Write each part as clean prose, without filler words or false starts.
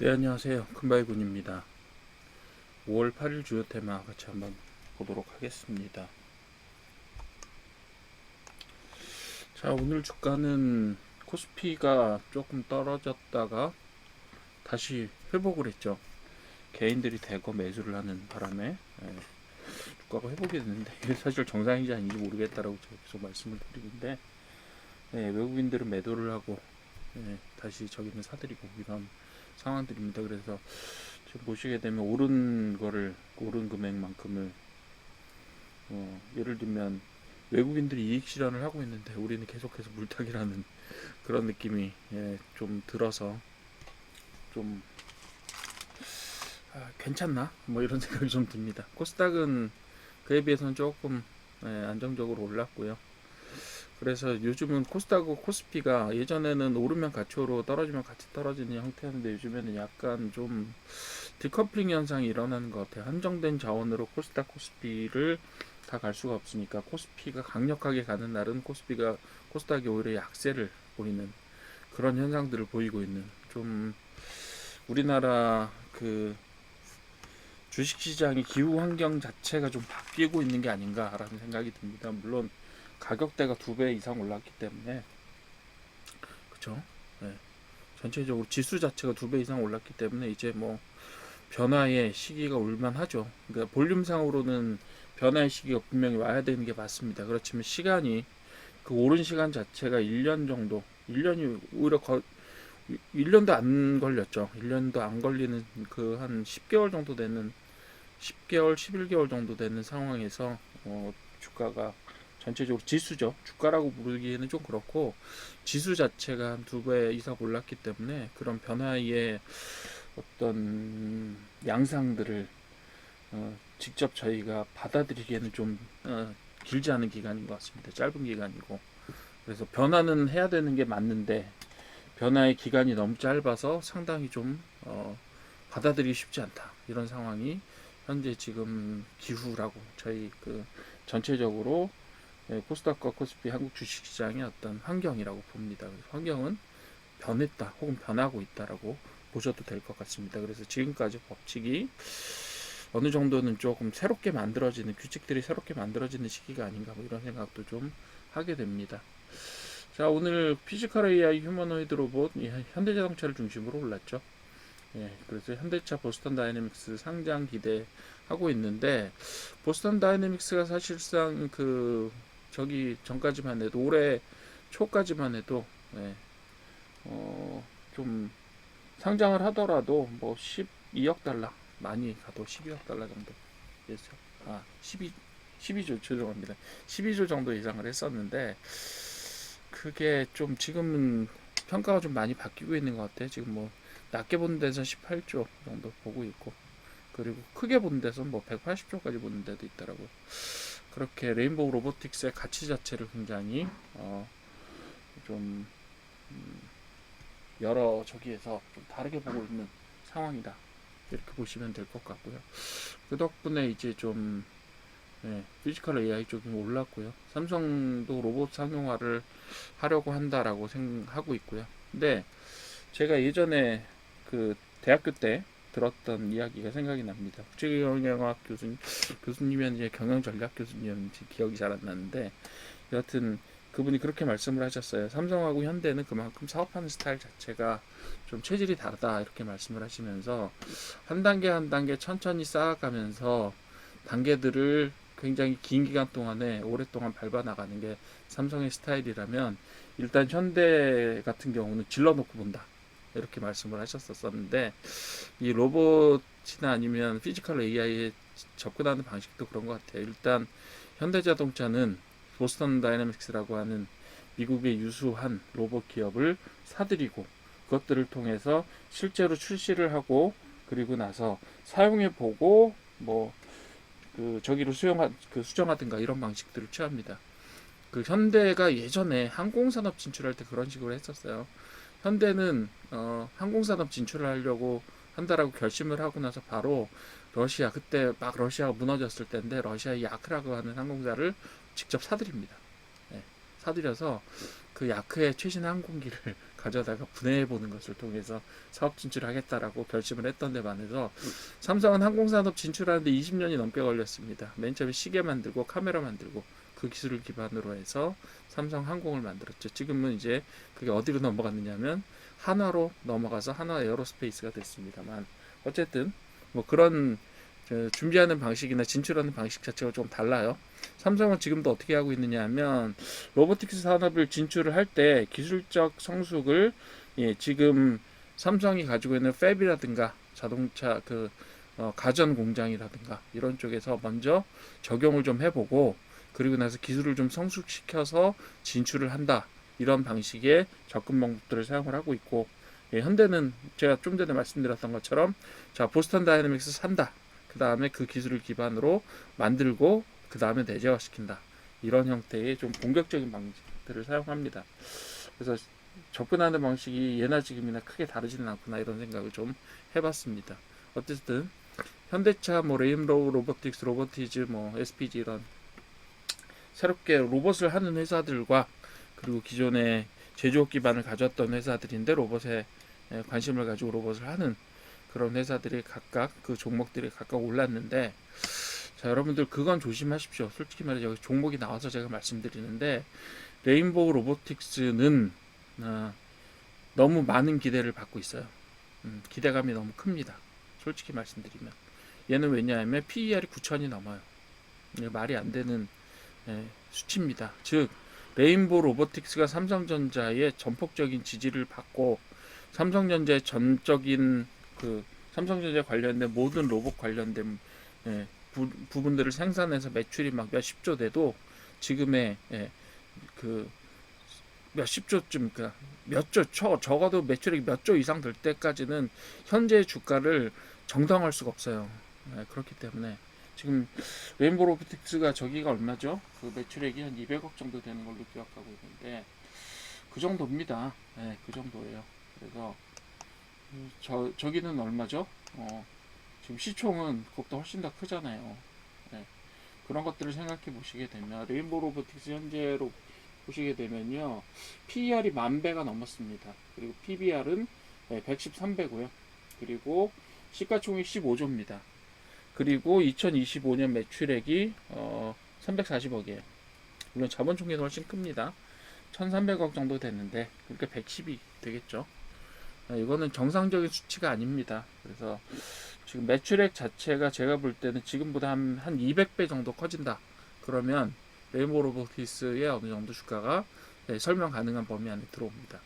네, 안녕하세요. 큰바이군입니다. 5월 8일 주요 테마 같이 한번 보도록 하겠습니다. 자, 오늘 주가는 코스피가 조금 떨어졌다가 다시 회복을 했죠. 개인들이 대거 매수를 하는 바람에 주가가 회복이 됐는데 이게 사실 정상인지 아닌지 모르겠다라고 제가 계속 말씀을 드리는데 외국인들은 매도를 하고 다시 저기는 사들이고 이런 상황들입니다. 그래서 지금 보시게 되면 오른 금액만큼을 예를 들면 외국인들이 이익 실현을 하고 있는데 우리는 계속해서 물타기라는 그런 느낌이 좀 들어서 좀 괜찮나? 뭐 이런 생각이 좀 듭니다. 코스닥은 그에 비해서는 조금 안정적으로 올랐고요. 그래서 요즘은 코스닥하고 코스피가 예전에는 오르면 같이 오르고 떨어지면 같이 떨어지는 형태였는데 요즘에는 약간 좀 디커플링 현상이 일어나는 것 같아요. 한정된 자원으로 코스닥 코스피를 다 갈 수가 없으니까 코스피가 강력하게 가는 날은 코스닥이 오히려 약세를 보이는 그런 현상들을 보이고 있는 좀 우리나라 그 주식시장의 기후 환경 자체가 좀 바뀌고 있는 게 아닌가라는 생각이 듭니다. 물론 가격대가 2배 이상 올랐기 때문에 그쵸? 네. 전체적으로 지수 자체가 2배 이상 올랐기 때문에 이제 뭐 변화의 시기가 올만하죠. 그러니까 볼륨상으로는 변화의 시기가 분명히 와야 되는 게 맞습니다. 그렇지만 시간이 그 오른 시간 자체가 1년 정도, 1년이 오히려 1년도 안 걸렸죠. 1년도 안 걸리는 그 한 10개월 정도 되는 10개월, 11개월 정도 되는 상황에서 주가가 전체적으로 지수죠. 주가라고 부르기에는 좀 그렇고 지수 자체가 한 2배 이상 올랐기 때문에 그런 변화의 어떤 양상들을 직접 저희가 받아들이기에는 좀 길지 않은 기간인 것 같습니다. 짧은 기간이고 그래서 변화는 해야 되는 게 맞는데 변화의 기간이 너무 짧아서 상당히 좀 받아들이기 쉽지 않다 이런 상황이 현재 지금 기후라고 저희 그 전체적으로 코스닥과 코스피 한국 주식시장의 어떤 환경이라고 봅니다. 그래서 환경은 변했다 혹은 변하고 있다라고 보셔도 될 것 같습니다. 그래서 지금까지 법칙이 어느 정도는 조금 새롭게 만들어지는 규칙들이 새롭게 만들어지는 시기가 아닌가 뭐 이런 생각도 좀 하게 됩니다. 자, 오늘 피지컬 AI 휴머노이드 로봇 현대자동차를 중심으로 올랐죠. 그래서 현대차 보스턴 다이내믹스 상장 기대하고 있는데 보스턴 다이내믹스가 사실상 그 저기 전까지만 해도 올해 초까지만 해도 예, 좀 상장을 하더라도 뭐 12억 달러 많이 가도 12억 달러 정도 예상 12조 죄송합니다. 12조 정도 예상을 했었는데 그게 좀 지금은 평가가 좀 많이 바뀌고 있는 것 같아요. 지금 뭐 낮게 보는 데서 18조 정도 보고 있고 그리고 크게 보는 데서는 뭐 180조까지 보는 데도 있더라고요. 그렇게 레인보우 로보틱스의 가치 자체를 굉장히 좀 여러 저기에서 좀 다르게 보고 있는 상황이다. 이렇게 보시면 될 것 같고요. 그 덕분에 이제 좀 피지컬 AI 쪽이 올랐고요. 삼성도 로봇 상용화를 하려고 한다라고 생각하고 있고요. 근데 제가 예전에 그 대학교 때 들었던 이야기가 생각이 납니다. 국제경영학 교수님이었는지 경영전략 교수님이었는지 기억이 잘 안 나는데 여하튼 그분이 그렇게 말씀을 하셨어요. 삼성하고 현대는 그만큼 사업하는 스타일 자체가 좀 체질이 다르다 이렇게 말씀을 하시면서 한 단계 한 단계 천천히 쌓아가면서 단계들을 굉장히 긴 기간 동안에 오랫동안 밟아 나가는 게 삼성의 스타일이라면 일단 현대 같은 경우는 질러놓고 본다 이렇게 말씀을 하셨었는데 이 로봇이나 아니면 피지컬 AI에 접근하는 방식도 그런 것 같아요. 일단 현대자동차는 보스턴 다이내믹스라고 하는 미국의 유수한 로봇 기업을 사들이고 그것들을 통해서 실제로 출시를 하고 그리고 나서 사용해 보고 뭐 그 저기로 수정하든가 이런 방식들을 취합니다. 그 현대가 예전에 항공산업 진출할 때 그런 식으로 했었어요. 현대는 항공산업 진출을 하려고 한다라고 결심을 하고 나서 바로 러시아 그때 막 러시아가 무너졌을 때인데 러시아의 야크라고 하는 항공사를 직접 사들입니다. 네, 사들여서 그 야크의 최신 항공기를 가져다가 분해해 보는 것을 통해서 사업 진출하겠다라고 결심을 했던 데 반해서 삼성은 항공산업 진출하는데 20년이 넘게 걸렸습니다. 맨 처음에 시계 만들고 카메라 만들고 그 기술을 기반으로 해서 삼성 항공을 만들었죠. 지금은 이제 그게 어디로 넘어갔느냐면 한화로 넘어가서 한화 에어로스페이스가 됐습니다만, 어쨌든 뭐 그런 준비하는 방식이나 진출하는 방식 자체가 좀 달라요. 삼성은 지금도 어떻게 하고 있느냐 하면 로보틱스 산업을 진출을 할 때 기술적 성숙을 지금 삼성이 가지고 있는 팹이라든가 자동차 가전 공장이라든가 이런 쪽에서 먼저 적용을 좀 해보고, 그리고 나서 기술을 좀 성숙시켜서 진출을 한다, 이런 방식의 접근 방법들을 사용을 하고 있고, 현대는 제가 좀 전에 말씀드렸던 것처럼 보스턴 다이내믹스 산다, 그 다음에 그 기술을 기반으로 만들고 그 다음에 내재화시킨다, 이런 형태의 좀 공격적인 방식들을 사용합니다. 그래서 접근하는 방식이 예나 지금이나 크게 다르지는 않구나, 이런 생각을 좀 해봤습니다. 어쨌든 현대차, 레인보우 로보틱스, 로보티즈, SPG 이런 새롭게 로봇을 하는 회사들과, 그리고 기존에 제조업 기반을 가졌던 회사들인데 로봇에 관심을 가지고 로봇을 하는 그런 회사들이 각각 그 종목들이 각각 올랐는데, 자, 여러분들 그건 조심하십시오. 솔직히 말해서 여기 종목이 나와서 제가 말씀드리는데, 레인보우 로보틱스는 너무 많은 기대를 받고 있어요. 기대감이 너무 큽니다. 솔직히 말씀드리면. 얘는 왜냐하면 PER이 9천이 넘어요. 말이 안 되는 수치입니다. 즉 레인보우 로보틱스가 삼성전자의 전폭적인 지지를 받고, 삼성전자의 전적인 삼성전자 관련된 모든 로봇 관련된 부분들을 생산해서 매출이 막 몇십조 돼도, 지금의 몇십조쯤, 그러니까 몇조, 적어도 매출액이 몇 조 이상 될 때까지는 현재 주가를 정당화할 수가 없어요. 그렇기 때문에 지금 레인보우 로보틱스가 저기가 얼마죠? 그 매출액이 한 200억 정도 되는 걸로 기억하고 있는데, 그 정도입니다. 그 정도예요. 그래서 저기는 얼마죠? 지금 시총은 그것보다 훨씬 더 크잖아요. 그런 것들을 생각해 보시게 되면 레인보우 로보틱스 현재로 보시게 되면요, PER이 10,000배가 넘었습니다. 그리고 PBR은 113배고요. 그리고 시가총액 15조입니다. 그리고 2025년 매출액이 340억이에요. 물론 자본 총계는 훨씬 큽니다. 1,300억 정도 됐는데, 그러니까 110이 되겠죠. 이거는 정상적인 수치가 아닙니다. 그래서 지금 매출액 자체가 제가 볼 때는 지금보다 한 200배 정도 커진다, 그러면 레인보우 로보틱스의 어느 정도 주가가 설명 가능한 범위 안에 들어옵니다.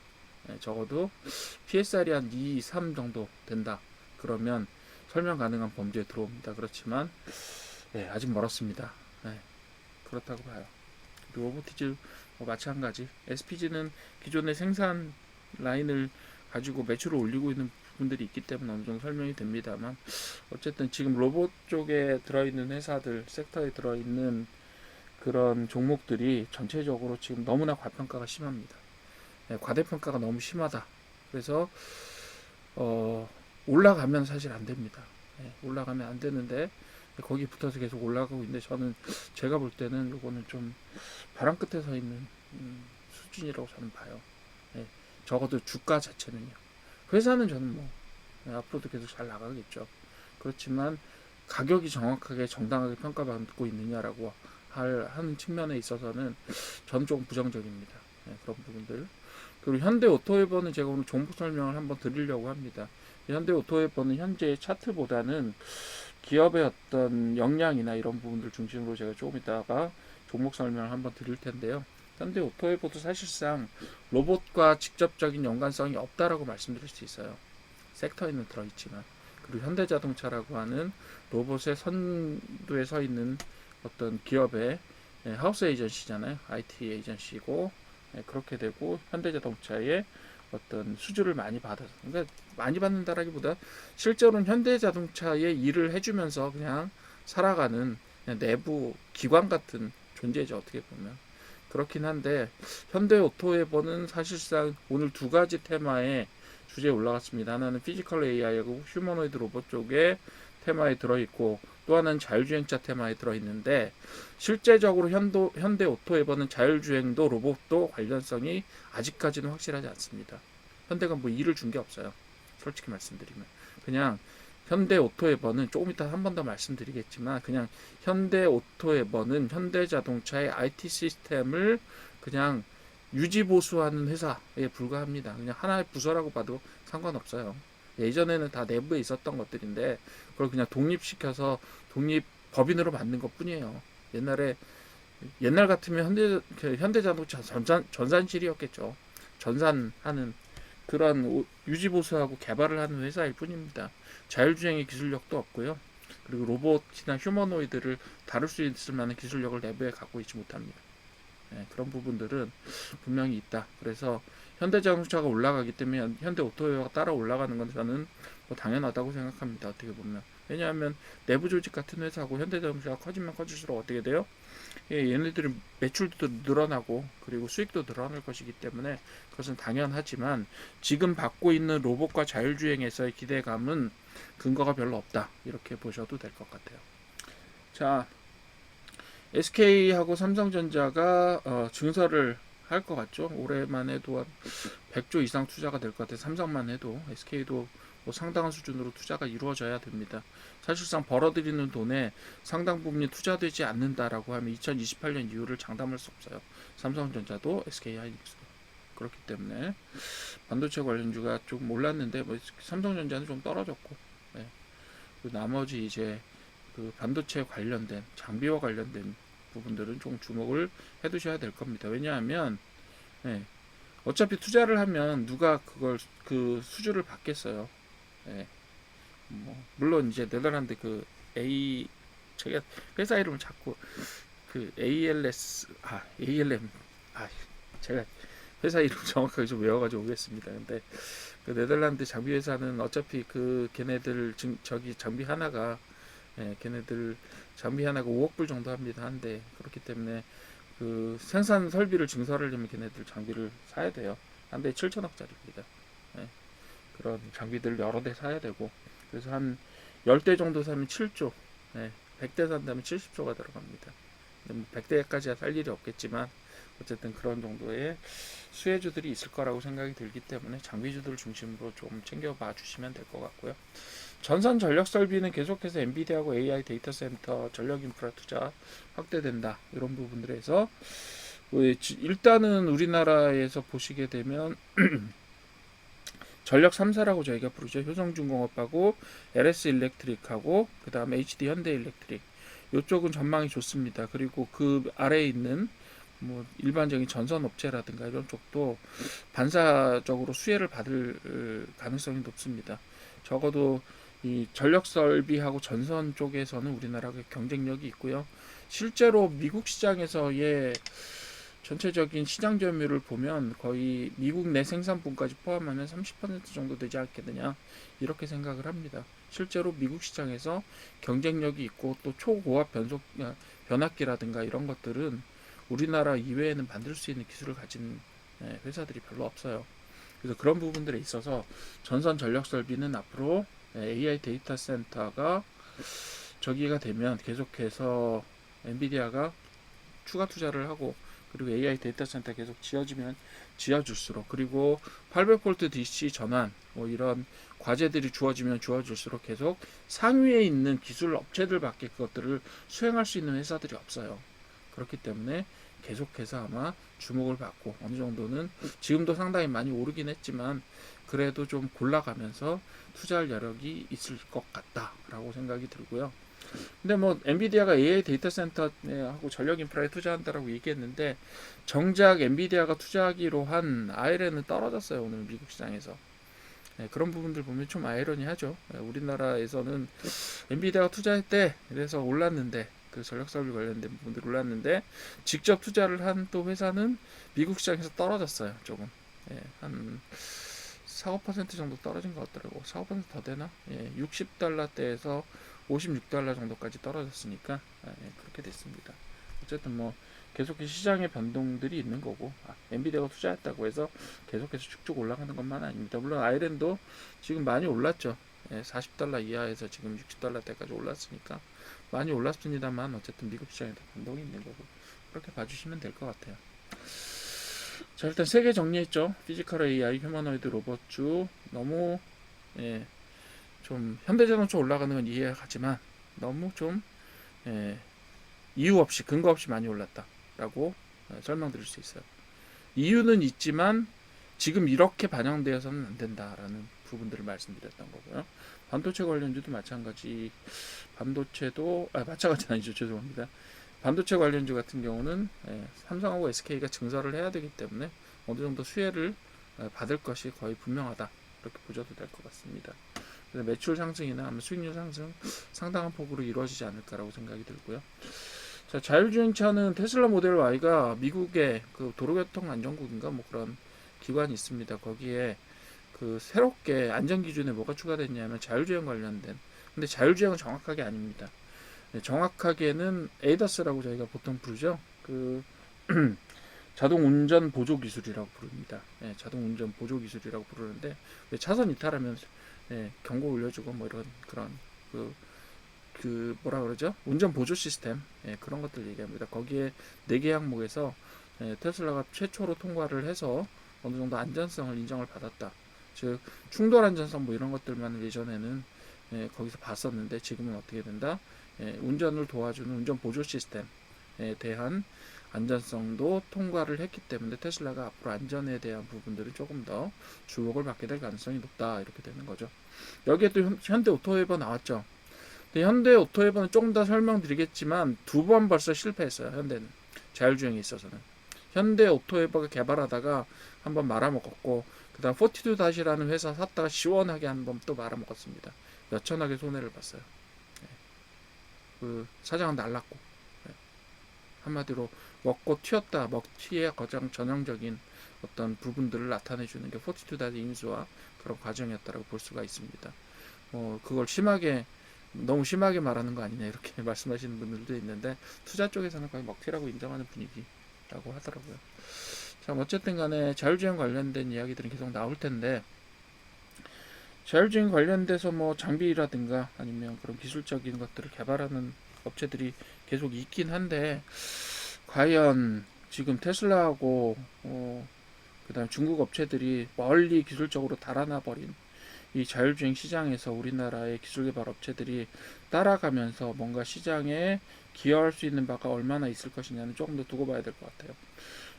적어도 PSR이 한 2, 3 정도 된다, 그러면 설명 가능한 범주에 들어옵니다. 그렇지만 아직 멀었습니다. 그렇다고 봐요. 로보티즈 마찬가지. SPG는 기존의 생산 라인을 가지고 매출을 올리고 있는 부분들이 있기 때문에 어느 정도 설명이 됩니다만, 어쨌든 지금 로봇 쪽에 들어있는 회사들, 섹터에 들어있는 그런 종목들이 전체적으로 지금 너무나 과평가가 심합니다. 과대평가가 너무 심하다. 그래서 올라가면 사실 안 됩니다. 올라가면 안 되는데 거기 붙어서 계속 올라가고 있는데, 저는 제가 볼 때는 이거는 좀 벼랑 끝에 서 있는 수준이라고 저는 봐요. 적어도 주가 자체는요. 회사는 저는 앞으로도 계속 잘 나가겠죠. 그렇지만 가격이 정확하게 정당하게 평가받고 있느냐라고 하는 측면에 있어서는 저는 조금 부정적입니다. 그런 부분들. 그리고 현대오토웨버는 제가 오늘 종목 설명을 한번 드리려고 합니다. 현대오토웨버는 현재 차트보다는 기업의 어떤 역량이나 이런 부분들 중심으로 제가 조금 이따가 종목 설명을 한번 드릴 텐데요. 현대오토웨버도 사실상 로봇과 직접적인 연관성이 없다라고 말씀드릴 수 있어요. 섹터에는 들어있지만. 그리고 현대자동차라고 하는 로봇의 선두에 서 있는 어떤 기업의 하우스 에이전시잖아요. IT 에이전시고, 그렇게 되고 현대자동차의 어떤 수주를 많이 받아서, 그러니까 많이 받는다라기보다 실제로는 현대자동차의 일을 해주면서 그냥 살아가는 그냥 내부 기관 같은 존재죠, 어떻게 보면. 그렇긴 한데, 현대오토웨버는 사실상 오늘 두 가지 테마의 주제에 올라갔습니다. 하나는 피지컬 AI하고 휴머노이드 로봇 쪽에 테마에 들어있고, 또 하나는 자율주행차 테마에 들어있는데, 실제적으로 현대오토웨버는 자율주행도 로봇도 관련성이 아직까지는 확실하지 않습니다. 현대가 뭐 일을 준 게 없어요. 솔직히 말씀드리면 그냥 현대오토에버는 조금 이따 한 번 더 말씀드리겠지만 그냥 현대오토에버는 현대자동차의 IT 시스템을 그냥 유지보수하는 회사에 불과합니다. 그냥 하나의 부서라고 봐도 상관없어요. 예전에는 다 내부에 있었던 것들인데 그걸 그냥 독립시켜서 독립 법인으로 만든 것 뿐이에요. 옛날 같으면 현대자동차 전산실이었겠죠. 전산하는 그런 유지보수하고 개발을 하는 회사일 뿐입니다. 자율주행의 기술력도 없고요. 그리고 로봇이나 휴머노이드를 다룰 수 있을 만한 기술력을 내부에 갖고 있지 못합니다. 네, 그런 부분들은 분명히 있다. 그래서 현대자동차가 올라가기 때문에 현대오토웨어가 따라 올라가는 건 저는 뭐 당연하다고 생각합니다. 어떻게 보면. 왜냐하면 내부 조직 같은 회사고 현대자동차가 커지면 커질수록 어떻게 돼요? 얘네들이 매출도 늘어나고 그리고 수익도 늘어날 것이기 때문에 그것은 당연하지만 지금 받고 있는 로봇과 자율주행에서의 기대감은 근거가 별로 없다. 이렇게 보셔도 될 것 같아요. 자, SK하고 삼성전자가 증설을 할 것 같죠. 올해만 해도 한 100조 이상 투자가 될 것 같아요. 삼성만 해도 SK도 뭐 상당한 수준으로 투자가 이루어져야 됩니다. 사실상 벌어들이는 돈에 상당 부분이 투자되지 않는다라고 하면 2028년 이후를 장담할 수 없어요. 삼성전자도 SK하이닉스도. 그렇기 때문에 반도체 관련주가 조금 올랐는데 뭐 삼성전자는 좀 떨어졌고, 네. 그 나머지 이제 그 반도체 관련된 장비와 관련된 부분들은 좀 주목을 해두셔야 될 겁니다. 왜냐하면 네. 어차피 투자를 하면 누가 그걸 그 수주를 받겠어요. 네. 뭐 물론 이제 네덜란드 그 제가 회사 이름을 자꾸 그 ALM 제가 회사 이름 정확하게 좀 외워가지고 오겠습니다. 근데 그 네덜란드 장비 회사는 어차피 그 걔네들 저기 장비 하나가 걔네들 장비 하나가 5억 불 정도 합니다. 한데 그렇기 때문에 그 생산 설비를 증설하려면 걔네들 장비를 사야 돼요. 한 대에 7천억짜리입니다. 예, 그런 장비들 여러 대 사야 되고 그래서 한 10대 정도 사면 7조, 100대 산다면 70조가 들어갑니다. 근데 뭐 100대까지 살 일이 없겠지만 어쨌든 그런 정도의 수혜주들이 있을 거라고 생각이 들기 때문에 장비주들 중심으로 좀 챙겨봐 주시면 될 것 같고요. 전선 전력 설비는 계속해서 엔비디아하고 AI 데이터 센터 전력 인프라 투자 확대된다. 이런 부분들에서 일단은 우리나라에서 보시게 되면 전력 3사라고 저희가 부르죠. 효성중공업하고 LS 일렉트릭하고 그 다음에 HD 현대일렉트릭. 이쪽은 전망이 좋습니다. 그리고 그 아래에 있는 뭐 일반적인 전선 업체라든가 이런 쪽도 반사적으로 수혜를 받을 가능성이 높습니다. 적어도 이 전력 설비하고 전선 쪽에서는 우리나라가 경쟁력이 있고요. 실제로 미국 시장에서의 전체적인 시장 점유율을 보면 거의 미국 내 생산분까지 포함하면 30% 정도 되지 않겠느냐 이렇게 생각을 합니다. 실제로 미국 시장에서 경쟁력이 있고 또 초고압 변압기라든가 이런 것들은 우리나라 이외에는 만들 수 있는 기술을 가진 회사들이 별로 없어요. 그래서 그런 부분들에 있어서 전선 전력 설비는 앞으로 AI 데이터 센터가 저기가 되면 계속해서 엔비디아가 추가 투자를 하고 그리고 AI 데이터 센터 계속 지어줄수록 그리고 800V DC 전환 뭐 이런 과제들이 주어질수록 계속 상위에 있는 기술 업체들밖에 그것들을 수행할 수 있는 회사들이 없어요. 그렇기 때문에 계속해서 아마 주목을 받고 어느 정도는 지금도 상당히 많이 오르긴 했지만 그래도 좀 골라가면서 투자할 여력이 있을 것 같다라고 생각이 들고요. 근데 뭐 엔비디아가 AI 데이터 센터하고 전력 인프라에 투자한다라고 얘기했는데 정작 엔비디아가 투자하기로 한 아이렌은 떨어졌어요. 오늘 미국 시장에서. 그런 부분들 보면 좀 아이러니하죠. 우리나라에서는 엔비디아가 투자했대 그래서 올랐는데 그 전력 설비 관련된 부분들 올랐는데 직접 투자를 한 또 회사는 미국 시장에서 떨어졌어요. 조금 한 4~5% 정도 떨어진 것 같더라고. 4~5%더 되나? 60달러대에서 56달러 정도까지 떨어졌으니까 그렇게 됐습니다. 어쨌든 뭐 계속해서 시장의 변동들이 있는 거고 엔비디아가 투자했다고 해서 계속해서 쭉쭉 올라가는 것만 아닙니다. 물론 아이랜도 지금 많이 올랐죠. 40달러 이하에서 지금 60달러대까지 올랐으니까 많이 올랐습니다만 어쨌든 미국 시장에도 변동이 있는 거고 그렇게 봐주시면 될 것 같아요. 자, 일단 세 개 정리했죠. 피지컬 AI, 휴머노이드 로봇주. 너무 예, 좀 현대자동차 올라가는 건 이해가 가지만 너무 좀 예, 이유 없이 근거 없이 많이 올랐다라고 설명드릴 수 있어요. 이유는 있지만 지금 이렇게 반영되어서는 안 된다라는 부분들을 말씀드렸던 거고요. 반도체 관련주도 마찬가지. 반도체도 마찬가지 아니죠. 죄송합니다. 반도체 관련주 같은 경우는 삼성하고 SK가 증설을 해야 되기 때문에 어느 정도 수혜를 받을 것이 거의 분명하다. 이렇게 보셔도 될 것 같습니다. 그래서 매출 상승이나 수익률 상승 상당한 폭으로 이루어지지 않을까라고 생각이 들고요. 자, 자율주행차는 테슬라 모델 Y가 미국의 그 도로교통 안전국인가 뭐 그런 기관이 있습니다. 거기에 그 새롭게 안전 기준에 뭐가 추가됐냐면 자율주행 관련된. 근데 자율주행은 정확하게 아닙니다. 정확하게는 에이다스라고 저희가 보통 부르죠. 그 자동 운전 보조 기술이라고 부릅니다. 자동 운전 보조 기술이라고 부르는데 차선 이탈하면 경고 울려주고 뭐 이런 그런 그 뭐라 그러죠? 운전 보조 시스템 그런 것들 얘기합니다. 거기에 4개 항목에서 테슬라가 최초로 통과를 해서 어느 정도 안전성을 인정을 받았다. 즉 충돌 안전성 뭐 이런 것들만 예전에는 거기서 봤었는데 지금은 어떻게 된다? 운전을 도와주는 운전 보조 시스템에 대한 안전성도 통과를 했기 때문에 테슬라가 앞으로 안전에 대한 부분들을 조금 더 주목을 받게 될 가능성이 높다 이렇게 되는 거죠. 여기에 또 현대 오토웨버 나왔죠. 근데 현대 오토웨버는 조금 더 설명드리겠지만 2번 벌써 실패했어요. 현대는 자율주행에 있어서는 현대 오토웨버가 개발하다가 한번 말아먹었고 그 다음 포티투 다시라는 회사 샀다가 시원하게 한번 또 말아먹었습니다. 몇천억의 손해를 봤어요. 그 사장은 날랐고 한마디로 먹고 튀었다 먹튀의 가장 전형적인 어떤 부분들을 나타내주는 게 포티투 다시 인수와 그런 과정이었다고 볼 수가 있습니다. 그걸 너무 심하게 말하는 거 아니냐 이렇게 말씀하시는 분들도 있는데 투자 쪽에서는 거의 먹튀라고 인정하는 분위기라고 하더라고요. 자, 어쨌든 간에 자율주행 관련된 이야기들은 계속 나올 텐데 자율주행 관련돼서 뭐 장비라든가 아니면 그런 기술적인 것들을 개발하는 업체들이 계속 있긴 한데 과연 지금 테슬라하고 그다음 중국 업체들이 멀리 기술적으로 달아나 버린 이 자율주행 시장에서 우리나라의 기술개발 업체들이 따라가면서 뭔가 시장에 기여할 수 있는 바가 얼마나 있을 것이냐는 조금 더 두고 봐야 될 것 같아요.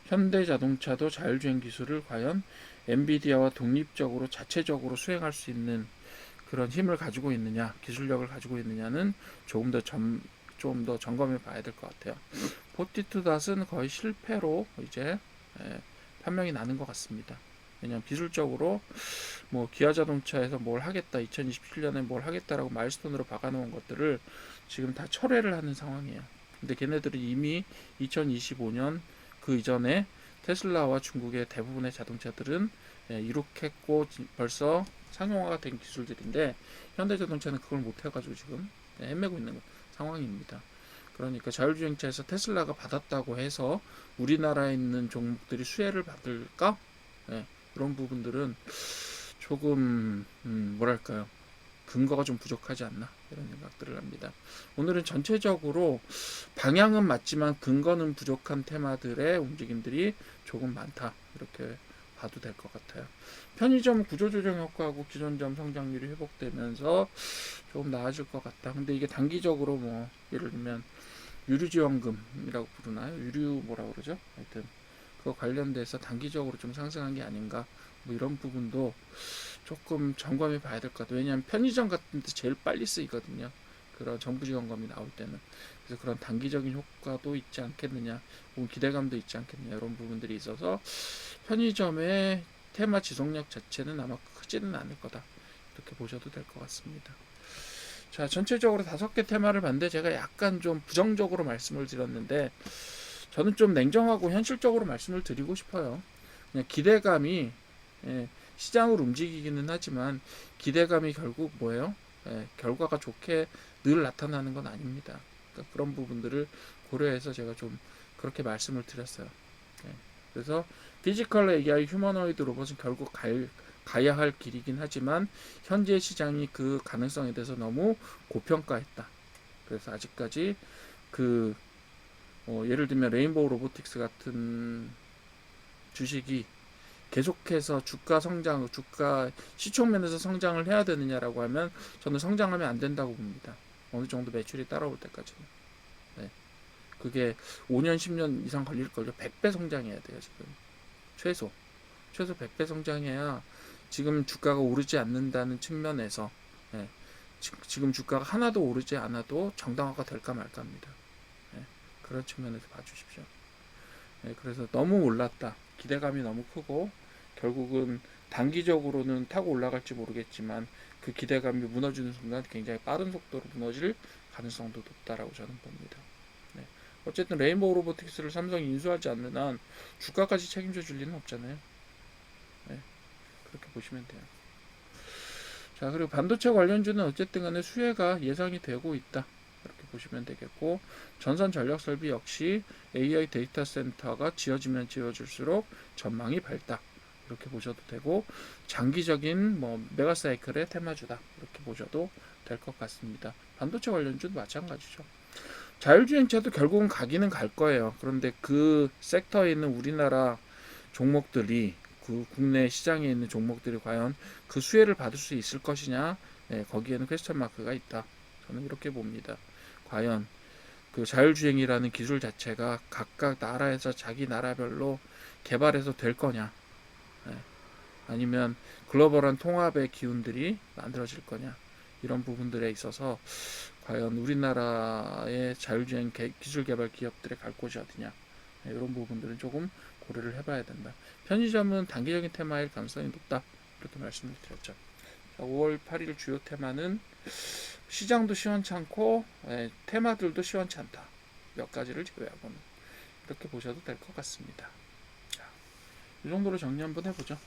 현대자동차도 자율주행 기술을 과연 엔비디아와 독립적으로 자체적으로 수행할 수 있는 그런 힘을 가지고 있느냐, 기술력을 가지고 있느냐는 조금 더 점검해 봐야 될 것 같아요. 포티투닷은 거의 실패로 이제 판명이 나는 것 같습니다. 왜냐하면 기술적으로 뭐 기아자동차에서 뭘 하겠다, 2027년에 뭘 하겠다라고 마일스톤으로 박아놓은 것들을 지금 다 철회를 하는 상황이에요. 근데 걔네들은 이미 2025년 그 이전에 테슬라와 중국의 대부분의 자동차들은 이룩했고 벌써 상용화가 된 기술들인데 현대자동차는 그걸 못해가지고 지금 헤매고 있는 상황입니다. 그러니까 자율주행차에서 테슬라가 받았다고 해서 우리나라에 있는 종목들이 수혜를 받을까? 그런 부분들은 조금 뭐랄까요, 근거가 좀 부족하지 않나 이런 생각들을 합니다. 오늘은 전체적으로 방향은 맞지만 근거는 부족한 테마들의 움직임들이 조금 많다 이렇게 봐도 될 것 같아요. 편의점 구조조정 효과하고 기존점 성장률이 회복되면서 조금 나아질 것 같다. 근데 이게 단기적으로 뭐 예를 들면 유류지원금이라고 부르나요? 유류 뭐라 그러죠? 하여튼 그거 관련돼서 단기적으로 좀 상승한 게 아닌가 뭐 이런 부분도 조금 점검해 봐야 될 것 같아요. 왜냐하면 편의점 같은 데 제일 빨리 쓰이거든요. 그런 정부 지원금이 나올 때는. 그래서 그런 단기적인 효과도 있지 않겠느냐, 혹은 기대감도 있지 않겠느냐 이런 부분들이 있어서 편의점의 테마 지속력 자체는 아마 크지는 않을 거다 이렇게 보셔도 될 것 같습니다. 자, 전체적으로 5개 테마를 봤는데 제가 약간 좀 부정적으로 말씀을 드렸는데 저는 좀 냉정하고 현실적으로 말씀을 드리고 싶어요. 그냥 기대감이 시장을 움직이기는 하지만 기대감이 결국 뭐예요? 결과가 좋게 늘 나타나는 건 아닙니다. 그러니까 그런 부분들을 고려해서 제가 좀 그렇게 말씀을 드렸어요. 그래서 피지컬 AI 휴머노이드 로봇은 결국 가야 할 길이긴 하지만 현재 시장이 그 가능성에 대해서 너무 고평가했다. 그래서 아직까지 예를 들면 레인보우 로보틱스 같은 주식이 계속해서 주가 성장, 주가 시총면에서 성장을 해야 되느냐라고 하면 저는 성장하면 안 된다고 봅니다. 어느 정도 매출이 따라올 때까지는. 네. 그게 5년, 10년 이상 걸릴걸요. 100배 성장해야 돼요, 지금. 최소. 최소 100배 성장해야 지금 주가가 오르지 않는다는 측면에서, 예, 지금 주가가 하나도 오르지 않아도 정당화가 될까 말까입니다. 예, 그런 측면에서 봐주십시오. 예, 그래서 너무 올랐다. 기대감이 너무 크고 결국은 단기적으로는 타고 올라갈지 모르겠지만 그 기대감이 무너지는 순간 굉장히 빠른 속도로 무너질 가능성도 높다라고 저는 봅니다. 네. 어쨌든 레인보우 로보틱스를 삼성이 인수하지 않는 한 주가까지 책임져 줄 리는 없잖아요. 네. 그렇게 보시면 돼요. 자, 그리고 반도체 관련주는 어쨌든 간에 수혜가 예상이 되고 있다. 이렇게 보시면 되겠고, 전선 전력 설비 역시 AI 데이터 센터가 지어지면 지어질수록 전망이 밝다. 이렇게 보셔도 되고, 장기적인 뭐 메가 사이클의 테마주다. 이렇게 보셔도 될 것 같습니다. 반도체 관련주도 마찬가지죠. 자율주행차도 결국은 가기는 갈 거예요. 그런데 그 섹터에 있는 우리나라 종목들이 그 국내 시장에 있는 종목들이 과연 그 수혜를 받을 수 있을 것이냐, 네, 거기에는 퀘스천 마크가 있다. 저는 이렇게 봅니다. 과연 그 자율주행이라는 기술 자체가 각각 나라에서 자기 나라별로 개발해서 될 거냐, 네, 아니면 글로벌한 통합의 기운들이 만들어질 거냐, 이런 부분들에 있어서 과연 우리나라의 자율주행 기술 개발 기업들의 갈 곳이 어디냐, 네, 이런 부분들은 조금 고려를 해봐야 된다. 편의점은 단기적인 테마일 가능성이 높다. 이렇게 말씀을 드렸죠. 자, 5월 8일 주요 테마는 시장도 시원찮고 테마들도 시원찮다. 몇 가지를 제외하고는 이렇게 보셔도 될 것 같습니다. 자, 이 정도로 정리 한번 해보죠.